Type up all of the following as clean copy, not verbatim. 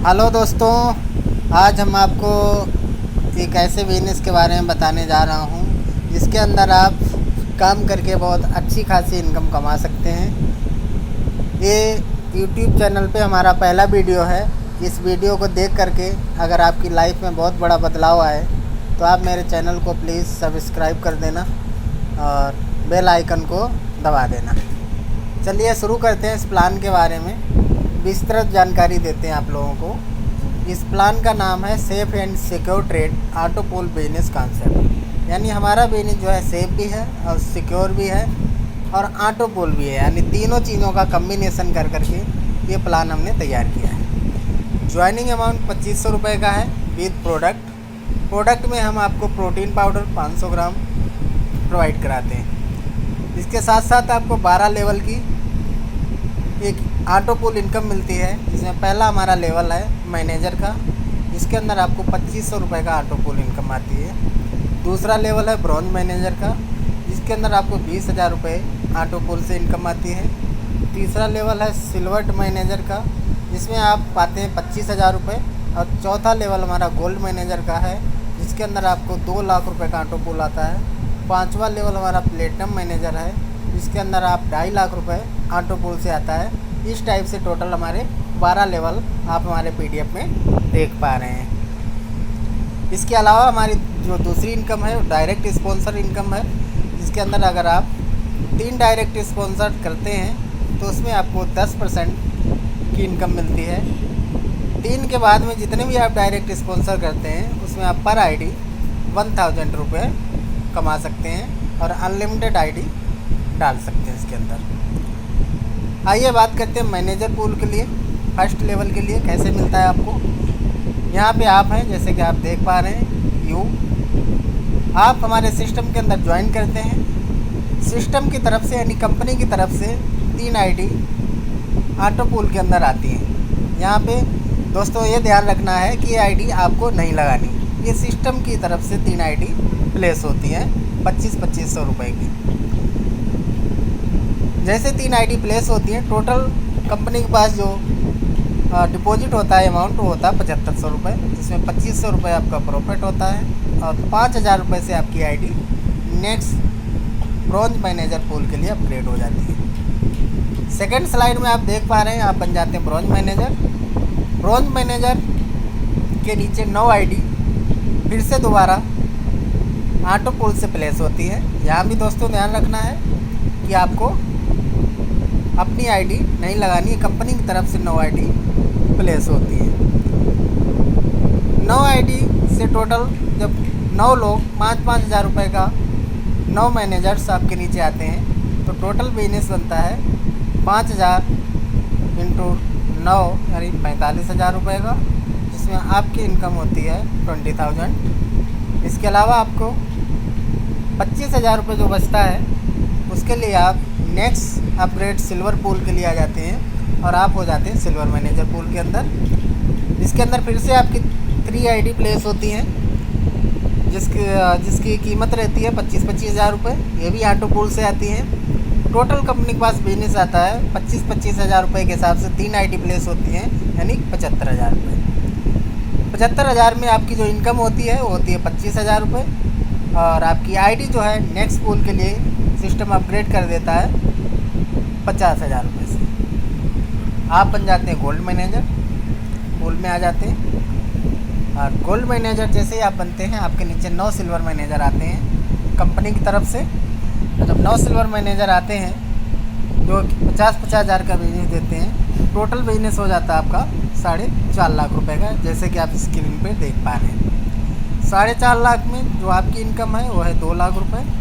Hello दोस्तों, आज हम आपको एक ऐसे बिजनेस के बारे में बताने जा रहा हूँ जिसके अंदर आप काम करके बहुत अच्छी खासी इनकम कमा सकते हैं। ये यूट्यूब चैनल पे हमारा पहला वीडियो है। इस वीडियो को देख करके अगर आपकी लाइफ में बहुत बड़ा बदलाव आए तो आप मेरे चैनल को प्लीज़ सब्सक्राइब कर देना और बेल आइकन को दबा देना। चलिए शुरू करते हैं। इस प्लान के बारे में विस्तृत जानकारी देते हैं आप लोगों को। इस प्लान का नाम है safe and secure trade auto pool business concept. यानी हमारा बिजनेस जो है सेफ़ भी है और सिक्योर भी है और ऑटो पूल भी है, यानी तीनों चीज़ों का कम्बिनेशन कर करके ये प्लान हमने तैयार किया है। ज्वाइनिंग अमाउंट 2500 रुपये का है विद प्रोडक्ट में हम आपको प्रोटीन पाउडर 500 ग्राम प्रोवाइड कराते हैं। इसके साथ साथ आपको 12 लेवल की एक ऑटो पूल इनकम मिलती है, जिसमें पहला हमारा लेवल है मैनेजर का, जिसके अंदर आपको 2500 रुपये का ऑटो पूल इनकम आती है। दूसरा लेवल है ब्रॉन्ज मैनेजर का, जिसके अंदर आपको 20,000 रुपये ऑटो पूल से इनकम आती है। तीसरा लेवल है सिल्वर मैनेजर का, जिसमें आप पाते हैं 25,000 रुपये। और चौथा लेवल हमारा गोल्ड मैनेजर का है, जिसके अंदर आपको 2 लाख रुपये का ऑटो पूल आता है। पाँचवा लेवल हमारा प्लेटिनम मैनेजर है, जिसके अंदर आप 2.5 लाख रुपये ऑटो पूल से आता है। इस टाइप से टोटल हमारे 12 लेवल आप हमारे पीडीएफ में देख पा रहे हैं। इसके अलावा हमारी जो दूसरी इनकम है वो डायरेक्ट स्पॉन्सर इनकम है, जिसके अंदर अगर आप 3 डायरेक्ट स्पॉन्सर करते हैं तो उसमें आपको 10% की इनकम मिलती है। 3 के बाद में जितने भी आप डायरेक्ट स्पॉन्सर करते हैं उसमें आप पर आईडी 1000 रुपये कमा सकते हैं और अनलिमिटेड आईडी डाल सकते हैं इसके अंदर। आइए बात करते हैं मैनेजर पूल के लिए। फर्स्ट लेवल के लिए कैसे मिलता है आपको। यहाँ पे आप हैं, जैसे कि आप देख पा रहे हैं आप हमारे सिस्टम के अंदर ज्वाइन करते हैं। सिस्टम की तरफ से यानी कंपनी की तरफ से 3 आईडी ऑटो पूल के अंदर आती हैं। यहाँ पे दोस्तों ये ध्यान रखना है कि ये आईडी आपको नहीं लगानी, ये सिस्टम की तरफ से 3 आईडी प्लेस होती हैं 2500 रुपये की। जैसे 3 आईडी प्लेस होती हैं, टोटल कंपनी के पास जो डिपॉजिट होता है अमाउंट वो होता है 7500 रुपये, जिसमें 2500 रुपये आपका प्रॉफिट होता है और 5000 रुपये से आपकी ID next bronze manager pool के लिए अपग्रेड हो जाती है। सेकंड स्लाइड में आप देख पा रहे हैं आप बन जाते हैं ब्रॉन्ज मैनेजर। ब्रॉन्ज मैनेजर के नीचे 9 आईडी फिर से दोबारा ऑटो पूल से प्लेस होती है। यहाँ भी दोस्तों ध्यान रखना है कि आपको अपनी आईडी नहीं लगानी है, कंपनी की तरफ से 9 आईडी प्लेस होती है। 9 आईडी से टोटल जब 9 लोग 5-5 हज़ार रुपये का 9 मैनेजर्स आपके नीचे आते हैं तो टोटल बिजनेस बनता है 5000 इंटू 9 यानी 45,000 रुपये का, जिसमें आपकी इनकम होती है 20,000। इसके अलावा आपको 25,000 रुपये जो बचता है उसके लिए आप नेक्स्ट अपग्रेड सिल्वर पूल के लिए आ जाते हैं और आप हो जाते हैं सिल्वर मैनेजर पूल के अंदर। इसके अंदर फिर से आपकी 3 आईडी प्लेस होती हैं, जिसकी कीमत रहती है 25-25 हज़ार रुपये। ये भी ऑटो पूल से आती हैं। टोटल कंपनी के पास बिजनेस आता है 25-25 हज़ार रुपये के हिसाब से 3 आईडी प्लेस होती हैं, यानी 75,000 रुपये। 75,000 में आपकी जो इनकम होती है वो होती है 25,000 रुपये और आपकी आईडी जो है नेक्स्ट पूल के लिए सिस्टम अपग्रेड कर देता है 50,000 रुपये से। आप बन जाते हैं गोल्ड मैनेजर, पूल में आ जाते हैं। और गोल्ड मैनेजर जैसे ही आप बनते हैं आपके नीचे 9 सिल्वर मैनेजर आते हैं कंपनी की तरफ से। तो जब 9 सिल्वर मैनेजर आते हैं जो 50-50 हज़ार का बिजनेस देते हैं, टोटल बिजनेस हो जाता है आपका 4.5 लाख रुपये का, जैसे कि आप स्क्रीन पे देख पा रहे हैं। 4.5 लाख में जो आपकी इनकम है वो है 2 लाख रुपये।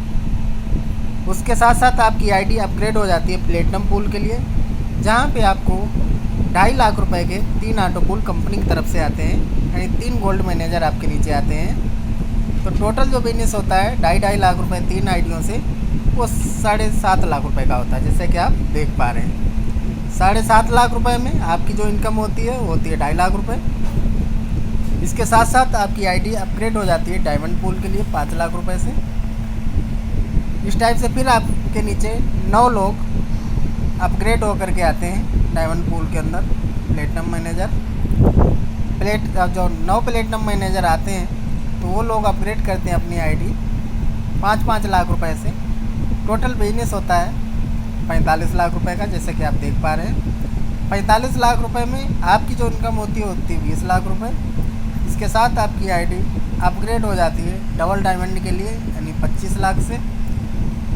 उसके साथ साथ आपकी आईडी अपग्रेड हो जाती है प्लेटिनम पूल के लिए, जहाँ पे आपको 2.5 लाख रुपए के 3 ऑटो पूल कंपनी की तरफ से आते हैं, यानी 3 गोल्ड मैनेजर आपके नीचे आते हैं। तो टोटल जो बिजनेस होता है 2.5 लाख रुपए 3 आईडियों से वो 7.5 लाख रुपए का होता है, जैसे कि आप देख पा रहे हैं। 7.5 लाख रुपए में आपकी जो इनकम होती है वो होती है 2.5 लाख रुपये। इसके साथ साथ आपकी आईडी अपग्रेड हो जाती है डायमंड पूल के लिए 5 लाख रुपए से। इस टाइप से फिर आपके नीचे 9 लोग अपग्रेड होकर के आते हैं डायमंड पूल के अंदर प्लेटिनम मैनेजर। जो 9 प्लेटिनम मैनेजर आते हैं तो वो लोग अपग्रेड करते हैं अपनी आईडी 5-5 लाख रुपए से। टोटल बिजनेस होता है 45 लाख रुपए का, जैसे कि आप देख पा रहे हैं। 45 लाख रुपए में आपकी जो इनकम होती है 20 लाख रुपए। इसके साथ आपकी आईडी अपग्रेड हो जाती है डबल डायमंड के लिए, यानी 25 लाख से।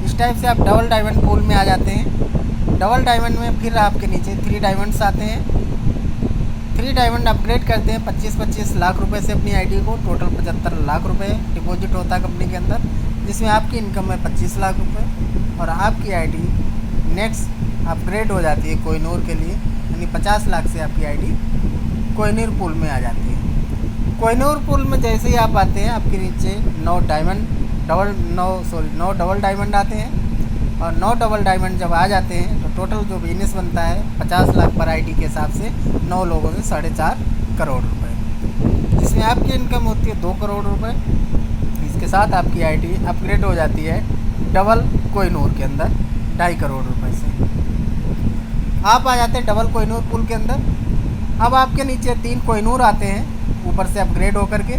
इस टाइप से आप डबल डायमंड पूल में आ जाते हैं। डबल डायमंड में फिर आपके नीचे 3 डायमंड्स आते हैं। 3 डायमंड अपग्रेड करते हैं 25-25 लाख रुपए से अपनी आईडी को। टोटल 75 लाख रुपए डिपॉजिट होता है कंपनी के अंदर, जिसमें आपकी इनकम है 25 लाख रुपए। और आपकी आईडी नेक्स्ट अपग्रेड हो जाती है कोहिनूर के लिए, यानी 50 लाख से आपकी आईडी कोहिनूर पूल में आ जाती है। कोहिनूर पूल में जैसे ही आप आते हैं आपके नीचे 9 डबल डायमंड आते हैं। और 9 डबल डायमंड जब आ जाते हैं तो टोटल जो बिजनेस बनता है 50 लाख पर आईडी के हिसाब से 9 लोगों से 4.5 करोड़ रुपए, जिसमें आपकी इनकम होती है 2 करोड़ रुपए। इसके साथ आपकी आईडी अपग्रेड हो जाती है डबल कोहिनूर के अंदर 2.5 करोड़ रुपए से। आप आ जाते हैं डबल कोहिनूर पूल के अंदर। अब आपके नीचे 3 कोहिनूर आते हैं ऊपर से अपग्रेड होकर के।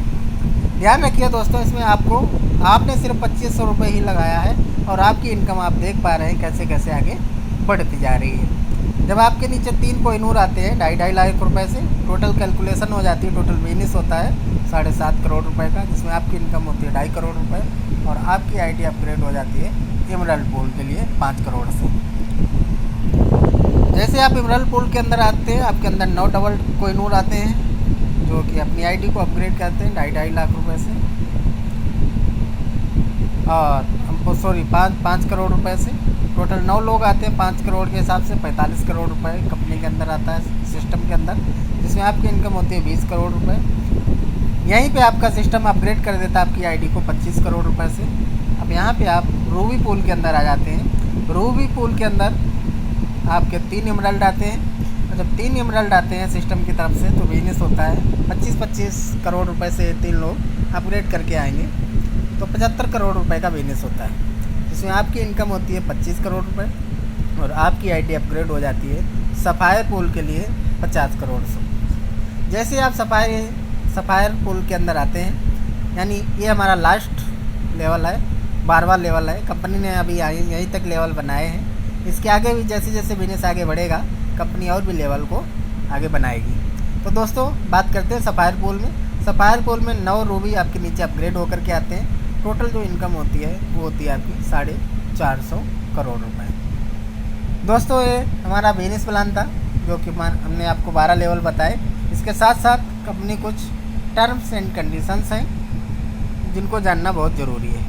ध्यान रखिए दोस्तों, इसमें आपने सिर्फ 2500 रुपये ही लगाया है और आपकी इनकम आप देख पा रहे हैं कैसे कैसे आगे बढ़ती जा रही है। जब आपके नीचे 3 कोहिनूर आते हैं 2.5 लाख रुपए से, टोटल कैलकुलेशन हो जाती है, टोटल बिजनेस होता है 7.5 करोड़ रुपए का, जिसमें आपकी इनकम होती है 2.5 करोड़ रुपए। और आपकी आईडी अपग्रेड हो जाती है एमराल्ड पूल के लिए 5 करोड़ से। जैसे आप एमराल्ड पूल के अंदर आते हैं आपके अंदर 9 डबल कोहिनूर आते हैं जो कि अपनी आईडी को अपग्रेड करते हैं 2.5 लाख रुपए से। और हमको 5 करोड़ रुपए से। टोटल 9 लोग आते हैं 5 करोड़ के हिसाब से 45 करोड़ रुपए कंपनी के अंदर आता है सिस्टम के अंदर, जिसमें आपकी इनकम होती है 20 करोड़ रुपए। यहीं पे आपका सिस्टम अपग्रेड कर देता है आपकी आईडी को 25 करोड़ रुपए से। अब यहाँ पे आप रूबी पूल के अंदर आ जाते हैं। रूबी पूल के अंदर आपके 3 एमराल्ड आते हैं। और जब 3 एमराल्ड आते हैं सिस्टम की तरफ से तो बिजनेस होता है 25-25 करोड़ रुपए से 3 लोग अपग्रेड करके आएंगे तो 75 करोड़ रुपए का बिजनेस होता है, जिसमें आपकी इनकम होती है 25 करोड़ रुपए। और आपकी आईडी अपग्रेड हो जाती है सफ़ायर पूल के लिए 50 करोड़ से। जैसे आप सफ़ायर पूल के अंदर आते हैं, यानी ये हमारा लास्ट लेवल है, 12वां लेवल है। कंपनी ने अभी यहीं तक लेवल बनाए हैं। इसके आगे भी जैसे जैसे बिजनेस आगे बढ़ेगा कंपनी और भी लेवल को आगे बनाएगी। तो दोस्तों बात करते हैं सफ़ायर पूल में। सफ़ायर पूल में 9 रूबी आपके नीचे अपग्रेड होकर के आते हैं। टोटल जो इनकम होती है वो होती है आपकी 450 करोड़ रुपए। दोस्तों ये हमारा बिजनेस प्लान था जो कि हमने आपको 12 लेवल बताए। इसके साथ साथ कंपनी कुछ टर्म्स एंड कंडीशंस हैं जिनको जानना बहुत ज़रूरी है।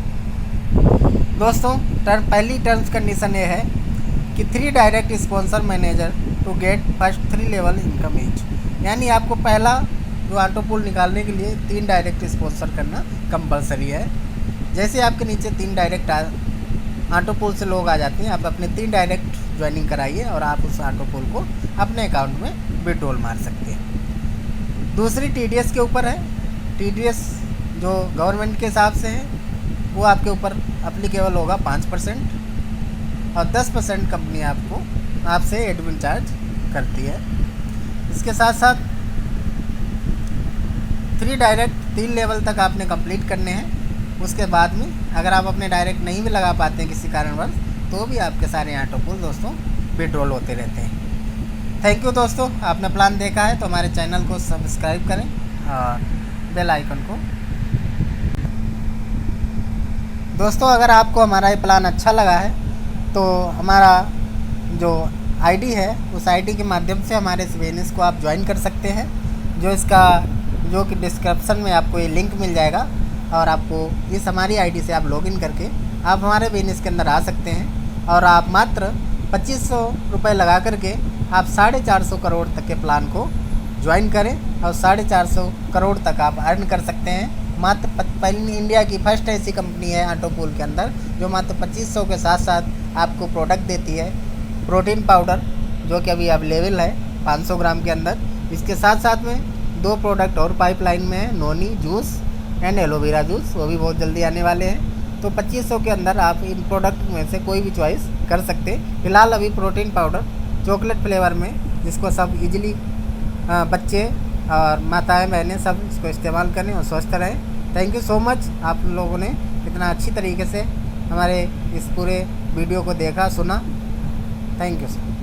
दोस्तों पहली टर्म्स कंडीशन ये है कि 3 direct sponsor manager to get first 3 level income each, यानी आपको पहला जो ऑटो पूल निकालने के लिए 3 डायरेक्ट स्पॉन्सर करना कंपलसरी है। जैसे आपके नीचे 3 डायरेक्ट ऑटो पूल से लोग आ जाते हैं, आप अपने 3 डायरेक्ट ज्वाइनिंग कराइए और आप उस ऑटो पूल को अपने अकाउंट में विड्रॉल मार सकते हैं। दूसरी TDS के ऊपर है। TDS जो गवर्नमेंट के हिसाब से है वो आपके ऊपर अप्लीकेबल होगा 5% और 10% कंपनी आपसे एडमिन चार्ज करती है। इसके साथ साथ 3 डायरेक्ट 3 लेवल तक आपने कंप्लीट करने हैं। उसके बाद में अगर आप अपने डायरेक्ट नहीं भी लगा पाते हैं किसी कारणवश तो भी आपके सारे ऑटो पूल दोस्तों विड्रॉल होते रहते हैं। थैंक यू दोस्तों, आपने प्लान देखा है तो हमारे चैनल को सब्सक्राइब करें और बेल आइकन को। दोस्तों अगर आपको हमारा ये प्लान अच्छा लगा है तो हमारा जो आईडी है उस आईडी के माध्यम से हमारे इस बिजनेस को आप ज्वाइन कर सकते हैं। जो कि डिस्क्रिप्शन में आपको ये लिंक मिल जाएगा और आपको इस हमारी आईडी से आप लॉगिन करके आप हमारे बिजनेस के अंदर आ सकते हैं। और आप मात्र 2500 रुपये लगा करके आप 450 करोड़ तक के प्लान को ज्वाइन करें और 450 करोड़ तक आप अर्न कर सकते हैं। मात्र पहली इंडिया की फर्स्ट ऐसी कंपनी है ऑटो पूल के अंदर जो मात्र 2500 के साथ साथ आपको प्रोडक्ट देती है प्रोटीन पाउडर, जो कि अभी अवेलेबल है 500 ग्राम के अंदर। इसके साथ साथ में 2 प्रोडक्ट और पाइपलाइन में है, noni juice and aloe vera juice, वो भी बहुत जल्दी आने वाले हैं। तो 2500 के अंदर आप इन प्रोडक्ट में से कोई भी चॉइस कर सकते हैं। फिलहाल अभी प्रोटीन पाउडर चॉकलेट फ्लेवर में, जिसको सब इजीली बच्चे और माताएं बहनें सब इसको इस्तेमाल करें और स्वस्थ रहें। थैंक यू सो मच, आप लोगों ने इतना अच्छी तरीके से हमारे इस पूरे वीडियो को देखा सुना। Thank you sir.